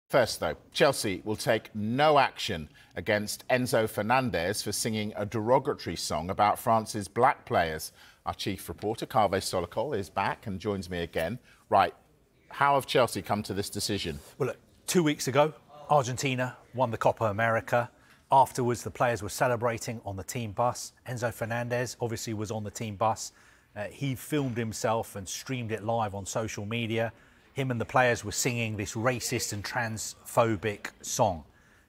First, though, Chelsea will take no action against Enzo Fernandez for singing a derogatory song about France's black players. Our chief reporter, Kaveh Solokol, is back and joins me again. Right, how have Chelsea come to this decision? Well, look, 2 weeks ago, Argentina won the Copa America. Afterwards, the players were celebrating on the team bus. Enzo Fernandez obviously was on the team bus. He filmed himself and streamed it live on social media. Him and the players were singing this racist and transphobic song.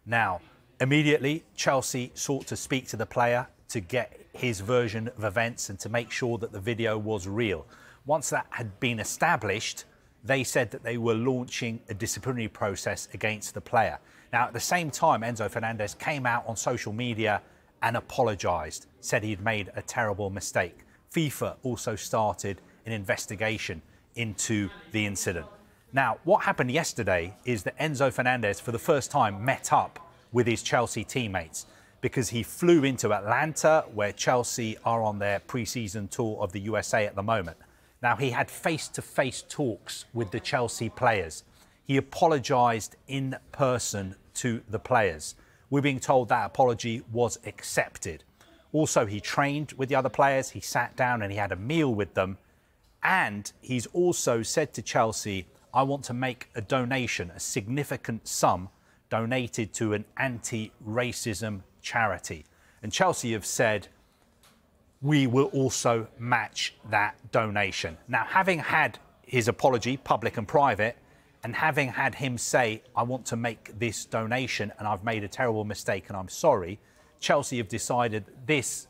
Now, immediately, Chelsea sought to speak to the player to get his version of events and to make sure that the video was real. Once that had been established, they said that they were launching a disciplinary process against the player. Now, at the same time, Enzo Fernandez came out on social media and apologised, said he'd made a terrible mistake. FIFA also started an investigation into the incident. Now, what happened yesterday is that Enzo Fernandez, for the first time, met up with his Chelsea teammates because he flew into Atlanta, where Chelsea are on their pre-season tour of the USA at the moment. Now, he had face-to-face talks with the Chelsea players. He apologised in person to the players. We're being told that apology was accepted. Also, he trained with the other players. He sat down and he had a meal with them. And he's also said to Chelsea, I want to make a donation, a significant sum donated to an anti-racism charity. And Chelsea have said, we will also match that donation. Now, having had his apology, public and private, and having had him say, I want to make this donation and I've made a terrible mistake and I'm sorry, Chelsea have decided this,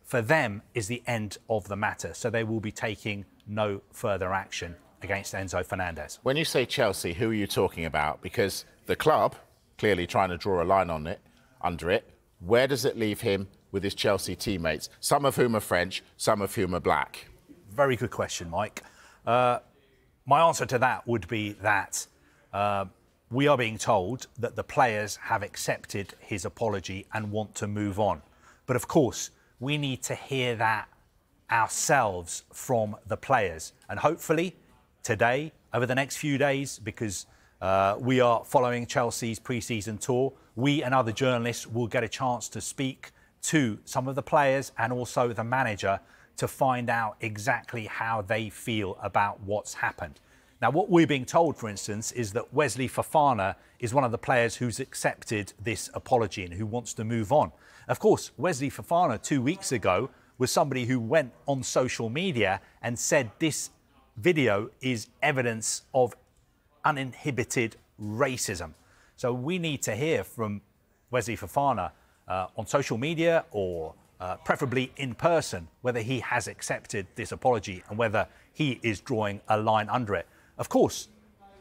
for them, is the end of the matter. So they will be taking no further action against Enzo Fernandez. When you say Chelsea, who are you talking about? Because the club, clearly trying to draw a line on it, under it, where does it leave him with his Chelsea teammates, some of whom are French, some of whom are black? Very good question, Mike. My answer to that would be that we are being told that the players have accepted his apology and want to move on. But of course, we need to hear that ourselves from the players. And hopefully today, over the next few days, because we are following Chelsea's pre-season tour, we and other journalists will get a chance to speak to some of the players and also the manager to find out exactly how they feel about what's happened. Now, what we're being told, for instance, is that Wesley Fofana is one of the players who's accepted this apology and who wants to move on. Of course, Wesley Fofana 2 weeks ago was somebody who went on social media and said this video is evidence of uninhibited racism. So we need to hear from Wesley Fofana on social media or preferably in person whether he has accepted this apology and whether he is drawing a line under it. Of course,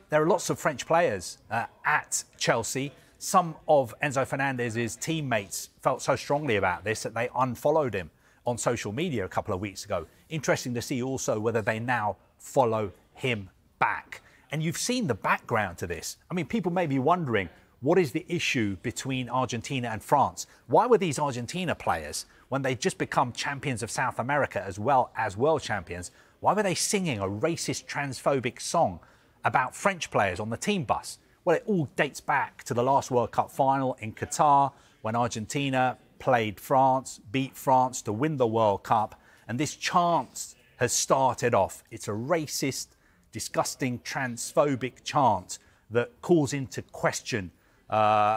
there are lots of French players at Chelsea. Some of Enzo Fernandez's teammates felt so strongly about this that they unfollowed him on social media a couple of weeks ago. Interesting to see also whether they now follow him back. And you've seen the background to this. I mean, people may be wondering, what is the issue between Argentina and France? Why were these Argentina players, when they just become champions of South America as well as world champions, why were they singing a racist, transphobic song about French players on the team bus? Well, it all dates back to the last World Cup final in Qatar, when Argentina played France, beat France to win the World Cup. And this chant has started off. It's a racist, disgusting, transphobic chant that calls into question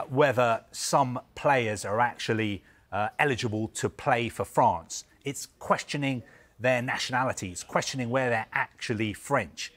whether some players are actually eligible to play for France. It's questioning their nationality. It's questioning where they're actually French.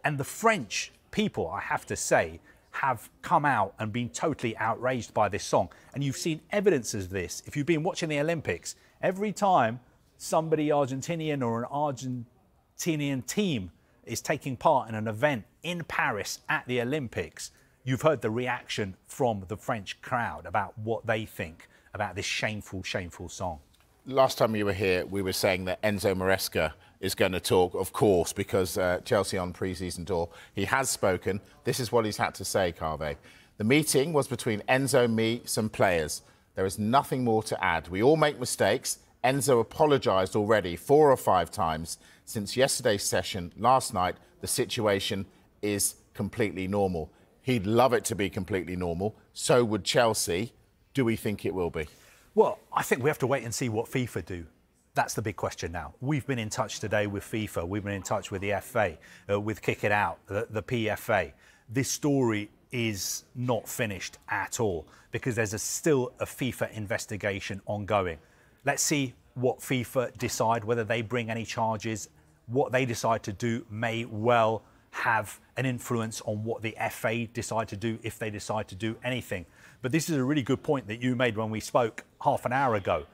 And the French people, I have to say, have come out and been totally outraged by this song. And you've seen evidence of this. If you've been watching the Olympics, every time somebody Argentinian or an Argentinian team is taking part in an event in Paris at the Olympics, you've heard the reaction from the French crowd about what they think about this shameful, shameful song. Last time you were here, we were saying that Enzo Maresca is going to talk, of course, because Chelsea on pre-season tour. He has spoken. This is what he's had to say, Kaveh. The meeting was between Enzo, me, some players. There is nothing more to add. We all make mistakes. Enzo apologised already 4 or 5 times. Since yesterday's session last night, the situation is completely normal. He'd love it to be completely normal. So would Chelsea. Do we think it will be? Well, I think we have to wait and see what FIFA do. That's the big question now. We've been in touch today with FIFA. We've been in touch with the FA, with Kick It Out, the PFA. This story is not finished at all because there's still a FIFA investigation ongoing. Let's see what FIFA decide, whether they bring any charges. What they decide to do may well have an influence on what the FA decide to do, if they decide to do anything. But this is a really good point that you made when we spoke half an hour ago.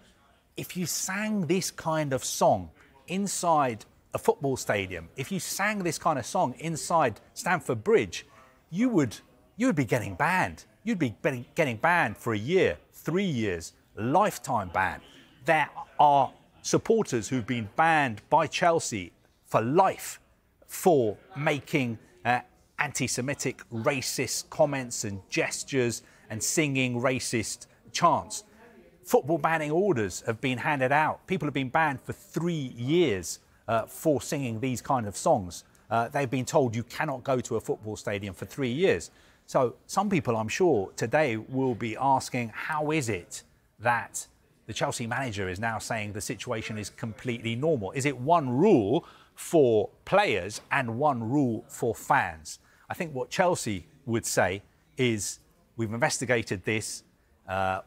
If you sang this kind of song inside a football stadium, if you sang this kind of song inside Stamford Bridge, you would be getting banned. You'd be getting banned for a year, 3 years, lifetime ban. There are supporters who've been banned by Chelsea for life for making anti-Semitic, racist comments and gestures and singing racist chants. Football banning orders have been handed out. People have been banned for 3 years for singing these kind of songs. They've been told you cannot go to a football stadium for 3 years. So some people, I'm sure, today will be asking, how is it that the Chelsea manager is now saying the situation is completely normal? Is it one rule for players and one rule for fans? I think what Chelsea would say is, we've investigated this,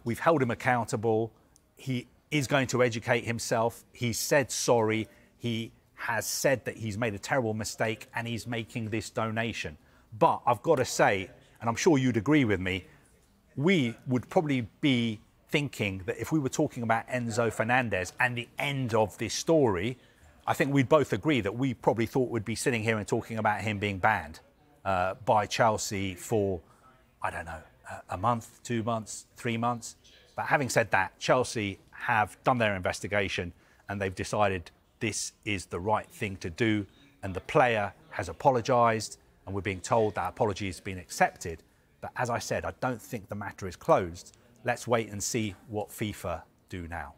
we've held him accountable, he is going to educate himself, he's said sorry, he has said that he's made a terrible mistake and he's making this donation. But I've got to say, and I'm sure you'd agree with me, we would probably be thinking that if we were talking about Enzo Fernandez and the end of this story, I think we'd both agree that we probably thought we'd be sitting here and talking about him being banned by Chelsea for, I don't know, a month, 2 months, 3 months. But having said that, Chelsea have done their investigation and they've decided this is the right thing to do. And the player has apologised and we're being told that apology has been accepted. But as I said, I don't think the matter is closed. Let's wait and see what FIFA do now.